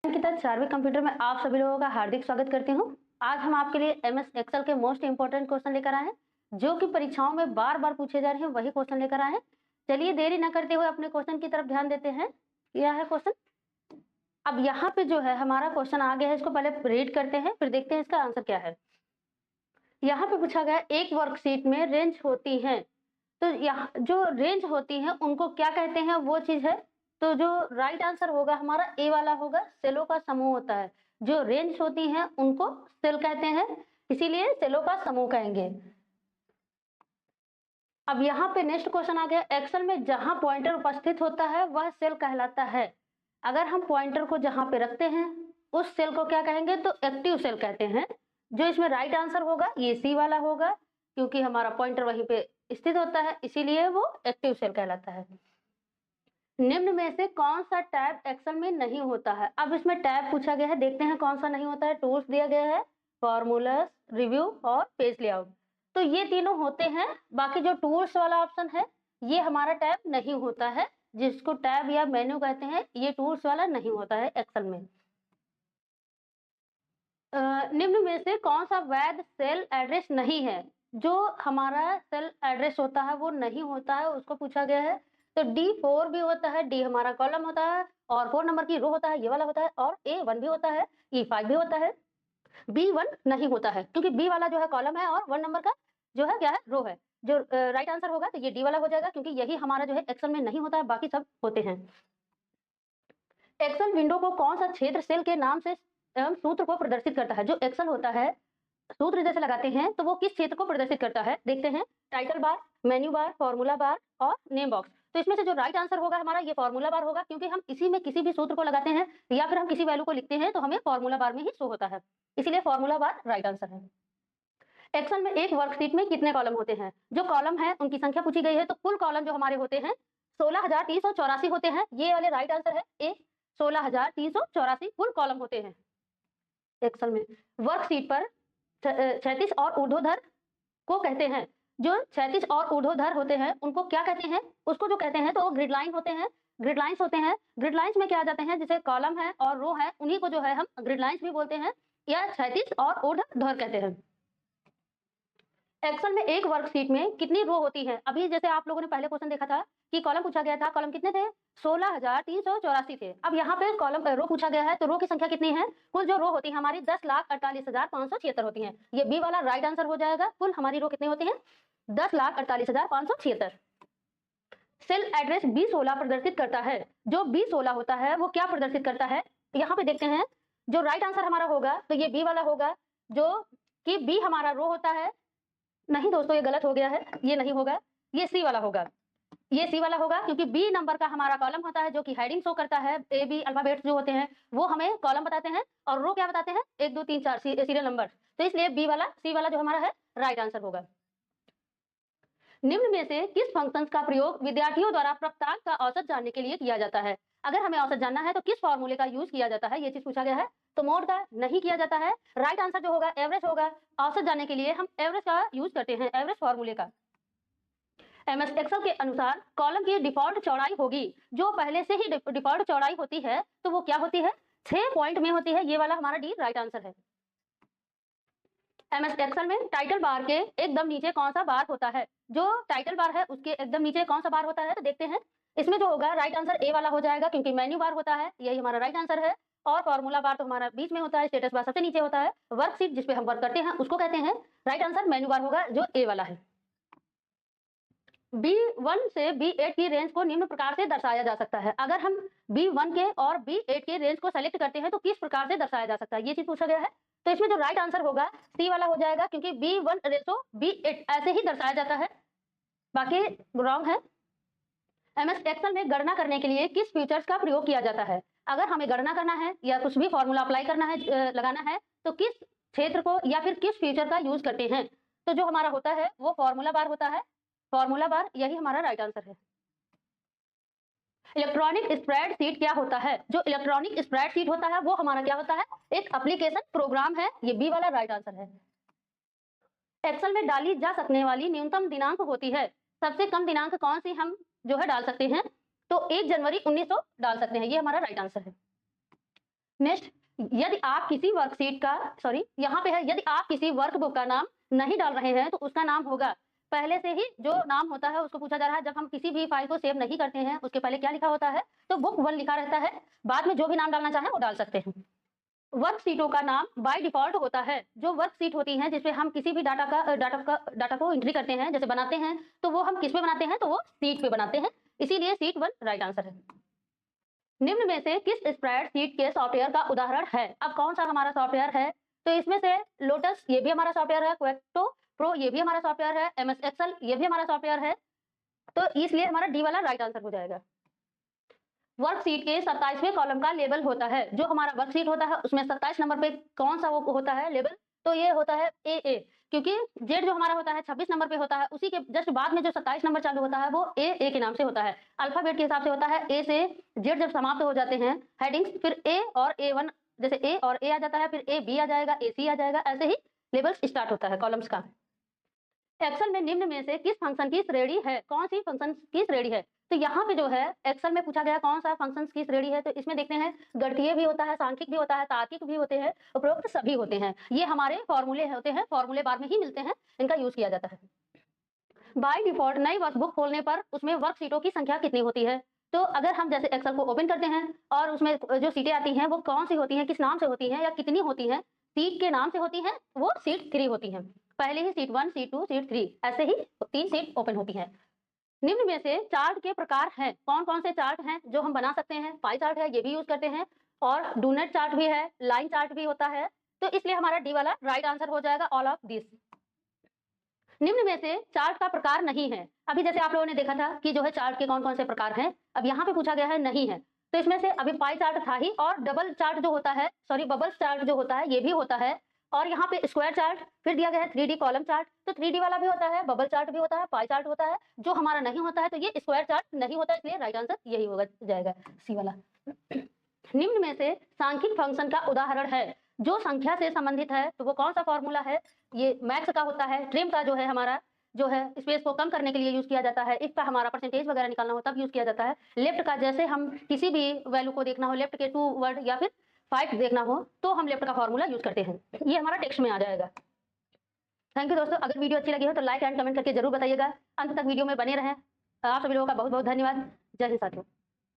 की तहत चारवीं कंप्यूटर में आप सभी लोगों का हार्दिक स्वागत करती हूँ। आज हम आपके लिए एमएस एक्सेल के मोस्ट इंपोर्टेंट क्वेश्चन लेकर आए हैं, जो कि परीक्षाओं में बार-बार पूछे जा रहे हैं, वही क्वेश्चन लेकर आए हैं। चलिए देरी न करते हुए अपने क्वेश्चन की तरफ ध्यान देते हैं। यह है क्वेश्चन। अब यहाँ पे जो है हमारा क्वेश्चन आ गया है, इसको पहले रीड करते हैं, फिर देखते हैं इसका आंसर क्या है। यहाँ पे पूछा गया एक वर्कशीट में रेंज होती है, तो यहाँ जो रेंज होती है उनको क्या कहते हैं, वो चीज है। तो जो राइट आंसर होगा हमारा ए वाला होगा, सेलों का समूह होता है। जो रेंज होती है उनको सेल कहते हैं, इसीलिए सेलों का समूह कहेंगे। अब यहाँ पे नेक्स्ट क्वेश्चन आ गया, एक्सेल में जहां पॉइंटर उपस्थित होता है वह सेल कहलाता है। अगर हम पॉइंटर को जहां पे रखते हैं उस सेल को क्या कहेंगे, तो एक्टिव सेल कहते हैं। जो इसमें राइट आंसर होगा ये सी वाला होगा, क्योंकि हमारा पॉइंटर वहीं पे स्थित होता है, इसीलिए वो एक्टिव सेल कहलाता है। निम्न में से कौन सा टैब एक्सेल में नहीं होता है। अब इसमें टैब पूछा गया है, देखते हैं कौन सा नहीं होता है। टूल्स दिया गया है, फॉर्मूलास, रिव्यू और पेज लेआउट। तो ये तीनों होते हैं, बाकी जो टूल्स वाला ऑप्शन है ये हमारा टैब नहीं होता है, जिसको टैब या मेन्यू कहते हैं, ये टूल्स वाला नहीं होता है एक्सेल में। निम्न में से कौन सा वैध सेल एड्रेस नहीं है। जो हमारा सेल एड्रेस होता है वो नहीं होता है, उसको पूछा गया है। तो D4 भी होता है, डी हमारा कॉलम होता है और 4 नंबर की रो होता है, ये वाला होता है, और A1 भी होता है, E5 भी होता है। B1 नहीं होता है, क्योंकि B वाला जो है कॉलम है और 1 नंबर का जो है क्या है, रो है। जो राइट आंसर होगा तो ये डी वाला हो जाएगा, क्योंकि यही हमारा जो है एक्सेल में नहीं होता है, बाकी सब होते हैं। एक्सेल विंडो को कौन सा क्षेत्र सेल के नाम से एवं सूत्र को प्रदर्शित करता है। जो एक्सेल होता है सूत्र जैसे लगाते हैं तो वो किस क्षेत्र को प्रदर्शित करता है, देखते हैं। Title bar, menu bar, formula bar और नेम बॉक्स। तो इसमें से जो राइट आंसर होगा हमारा ये फॉर्मूला बार होगा, क्योंकि हम इसी में किसी भी सूत्र को लगाते हैं या फिर हम किसी वैल्यू को लिखते हैं तो हमें फॉर्मूला बार में ही शो होता है, इसीलिए फॉर्मूला बार राइट आंसर है। एक्सेल में एक वर्कशीट में कितने कॉलम होते हैं। जो कॉलम है उनकी संख्या पूछी गई है, तो कुल कॉलम जो हमारे होते हैं 16,384 होते हैं, ये वाले राइट आंसर है ए। 16,384 कुल कॉलम होते हैं एक्सेल में। वर्कशीट पर 36 और ऊर्ध्वाधर को कहते हैं। जो 36 और ऊर्ध्वाधर होते हैं उनको क्या कहते हैं, उसको जो कहते हैं तो वो ग्रिड लाइन होते हैं, ग्रिड लाइंस होते हैं। ग्रिड लाइंस में क्या आ जाते हैं, जैसे कॉलम है और रो है, उन्हीं को जो है हम ग्रिड लाइंस भी बोलते हैं या 36 और ऊर्ध्वाधर कहते हैं। एक्सेल में एक वर्कशीट में कितनी रो होती है। अभी जैसे आप लोगों ने पहले क्वेश्चन देखा था कि कॉलम पूछा गया था, कॉलम कितने थे, 16,384 थे। अब यहाँ पे कॉलम रो पूछा गया है, तो रो की संख्या कितनी है। कुल जो रो होती है हमारी 10,48,576 होती है, ये बी वाला राइट आंसर हो जाएगा। कुल हमारी रो कितनी होती है, 10,48,576। सेल एड्रेस B16 प्रदर्शित करता है। जो B16 होता है वो क्या प्रदर्शित करता है, यहाँ पे देखते हैं। जो राइट आंसर हमारा होगा तो ये बी वाला होगा, जो कि बी हमारा रो होता है। नहीं दोस्तों, ये गलत हो गया है, ये नहीं होगा, ये सी वाला होगा। ये सी वाला होगा, क्योंकि बी नंबर का हमारा कॉलम होता है, जो कि हेडिंग शो करता है। ए बी अल्फाबेट्स जो होते हैं वो हमें कॉलम बताते हैं, और रो क्या बताते हैं, 1 2 3 4 सीरियल नंबर। तो इसलिए बी वाला, सी वाला जो हमारा है राइट आंसर होगा। निम्न में से किस फंक्शन का प्रयोग विद्यार्थियों द्वारा प्राप्तांक का औसत जानने के लिए किया जाता है। अगर हमें औसत जानना है तो किस फॉर्मूले का यूज किया जाता है, ये चीज पूछा गया है। तो मोड का नहीं किया जाता है, राइट आंसर जो होगा एवरेज होगा। औसत जानने के लिए हम एवरेज का यूज करते हैं, एवरेज फॉर्मूले का। एमएस एक्सेल के अनुसार कॉलम की डिफॉल्ट चौड़ाई होगी। जो पहले से ही डिफॉल्ट चौड़ाई होती है तो वो क्या होती है, 6 पॉइंट में होती है, ये वाला हमारा डी राइट आंसर है। एमएस एक्सेल में टाइटल बार के एकदम नीचे कौन सा बार होता है। जो टाइटल बार है उसके एकदम नीचे कौन सा बार होता है, तो देखते हैं। इसमें जो होगा राइट आंसर ए वाला हो जाएगा, क्योंकि मेन्यू बार होता है, यही हमारा राइट आंसर है। और फॉर्मूला बार तो हमारा बीच में होता है, स्टेटस बार सबसे नीचे होता है। वर्कशीट जिसपे हम वर्क करते हैं उसको कहते हैं, राइट आंसर मेन्यू बार होगा, जो ए वाला है। B1 से B8 की रेंज को निम्न प्रकार से दर्शाया जा सकता है। अगर हम B1 के और B8 के रेंज को सेलेक्ट करते हैं तो किस प्रकार से दर्शाया जा सकता है, ये चीज पूछा गया है। तो इसमें जो राइट आंसर होगा सी वाला हो जाएगा, क्योंकि B1 रेशो B8 ऐसे ही दर्शाया जाता है, बाकी रॉन्ग है। एमएस एक्सेल में गणना करने के लिए किस फीचर्स का प्रयोग किया जाता है। अगर हमें गणना करना है या कुछ भी फॉर्मूला अप्लाई करना है, लगाना है, तो किस क्षेत्र को या फिर किस फीचर का यूज करते हैं। तो जो हमारा होता है वो फॉर्मूला बार होता है, फॉर्मूला बार, यही हमारा राइट आंसर है। इलेक्ट्रॉनिक स्प्रेडशीट क्या होता है। जो इलेक्ट्रॉनिक स्प्रेडशीट होता है वो हमारा क्या होता है, एक एप्लीकेशन प्रोग्राम है, ये बी वाला राइट आंसर है। एक्सेल में डाली जा सकने वाली न्यूनतम दिनांक होती है। सबसे कम दिनांक कौन सी हम जो है डाल सकते हैं, तो 1 जनवरी 1900 डाल सकते हैं, ये हमारा राइट आंसर है। नेक्स्ट, यदि आप किसी वर्कशीट का यहाँ पे है, यदि आप किसी वर्कबुक का नाम नहीं डाल रहे हैं तो उसका नाम होगा, पहले से ही जो नाम होता है उसको पूछा जा रहा है। जब हम किसी भी फाइल को सेव नहीं करते हैं उसके पहले क्या लिखा होता है, तो बुक 1 लिखा रहता है, बाद में जो भी नाम डालना चाहें वो डाल सकते हैं। वर्कशीटों का नाम बाय डिफॉल्ट होता है। जो वर्कशीट होती हैं जिसपे हम किसी भी डाटा को एंट्री करते हैं, जैसे बनाते हैं, तो वो हम किस पे बनाते हैं, तो वो शीट पे बनाते हैं, इसीलिए शीट 1 राइट आंसर है। निम्न में से किस स्प्रेडशीट के सॉफ्टवेयर का उदाहरण है? अब कौन सा हमारा सॉफ्टवेयर है, तो इसमें से लोटस ये भी हमारा सॉफ्टवेयर है, क्वेक्टो प्रो ये भी हमारा सॉफ्टवेयर है, एमएस एक्सेल ये भी हमारा सॉफ्टवेयर है, तो इसलिए हमारा डी वाला राइट आंसर हो जाएगा। वर्कशीट के 27वें कॉलम का लेबल होता है। जो हमारा वर्कशीट होता है उसमें 27 नंबर पे कौन सा वो होता है लेबल, तो ये होता है ए, क्योंकि जेड जो हमारा होता है 26 नंबर पे होता है, उसी के जस्ट बाद में जो 27 नंबर चालू होता है वो ए के नाम से होता है। अल्फाबेट के हिसाब से होता है, ए से जेड जब समाप्त हो जाते हैं हेडिंग्स, फिर ए और A1, जैसे ए और ए आ जाता है, फिर ए बी आ जाएगा, ए सी आ जाएगा, ऐसे ही लेबल्स स्टार्ट होता है कॉलम्स का। एक्सेल में निम्न में से किस फंक्शन की श्रेणी है? कौन सी फंक्शन की श्रेणी है? तो यहाँ पे जो है एक्सेल में पूछा गया कौन सा फंक्शन की श्रेणी है, तो इसमें देखते हैं गणितीय भी होता है, सांख्यिक भी होता है, तार्किक भी होते हैं, उपरोक्त सभी होते हैं। ये हमारे फॉर्मूले होते हैं, फॉर्मूले बार में ही मिलते हैं, इनका यूज किया जाता है। बाय डिफॉल्ट नई वर्कबुक खोलने पर उसमें वर्कशीटों की संख्या कितनी होती है? तो अगर हम जैसे एक्सेल को ओपन करते हैं और उसमें जो सीटें आती हैं वो कौन सी होती हैं, किस नाम से होती हैं या कितनी होती हैं, सीट के नाम से होती हैं, वो सीट 3 होती हैं। पहले ही सीट 1, सीट 2, सीट 3 ऐसे ही 3 सीट ओपन होती है। निम्न में से चार्ट के प्रकार हैं, कौन कौन से चार्ट हैं जो हम बना सकते हैं? पाई चार्ट है, ये भी यूज करते हैं, और डोनट चार्ट भी है, लाइन चार्ट भी होता है, तो इसलिए हमारा डी वाला राइट आंसर हो जाएगा ऑल ऑफ दिस। निम्न में से चार्ट का प्रकार नहीं है। अभी जैसे आप लोगों ने देखा था कि जो है चार्ट के कौन कौन से प्रकार हैं, अब यहाँ पे पूछा गया है नहीं है, तो इसमें से अभी पाई चार्ट था ही, और डबल चार्ट जो होता है, बबल चार्ट जो होता है ये भी होता है, और यहाँ पे स्क्वायर चार्ट, फिर दिया गया है 3D कॉलम चार्ट, तो 3D वाला भी होता है, बबल चार्ट भी होता है, पाई चार्ट होता है। जो हमारा नहीं होता है तो ये स्क्वायर चार्ट नहीं होता, इसलिए राइट आंसर यही होगा जाएगा, सी वाला। निम्न में से सांख्यिक फंक्शन का उदाहरण है जो संख्या से संबंधित है, तो वो कौन सा फॉर्मूला है? ये मैक्स का होता है, ट्रिम का जो है हमारा जो है स्पेस को कम करने के लिए यूज किया जाता है, इफ का हमारा परसेंटेज वगैरह निकालना हो तब यूज किया जाता है, लेफ्ट का जैसे हम किसी भी वैल्यू को देखना हो, लेफ्ट के 2 वर्ड या फिर 5 देखना हो तो हम लेफ्ट का फॉर्मूला यूज करते हैं, ये हमारा टेक्स्ट में आ जाएगा। थैंक यू दोस्तों, अगर वीडियो अच्छी लगी हो तो लाइक एंड कमेंट करके जरूर बताइएगा, अंत तक वीडियो में बने रहें। आप सभी लोगों का बहुत बहुत धन्यवाद। जय हिंद साथियों।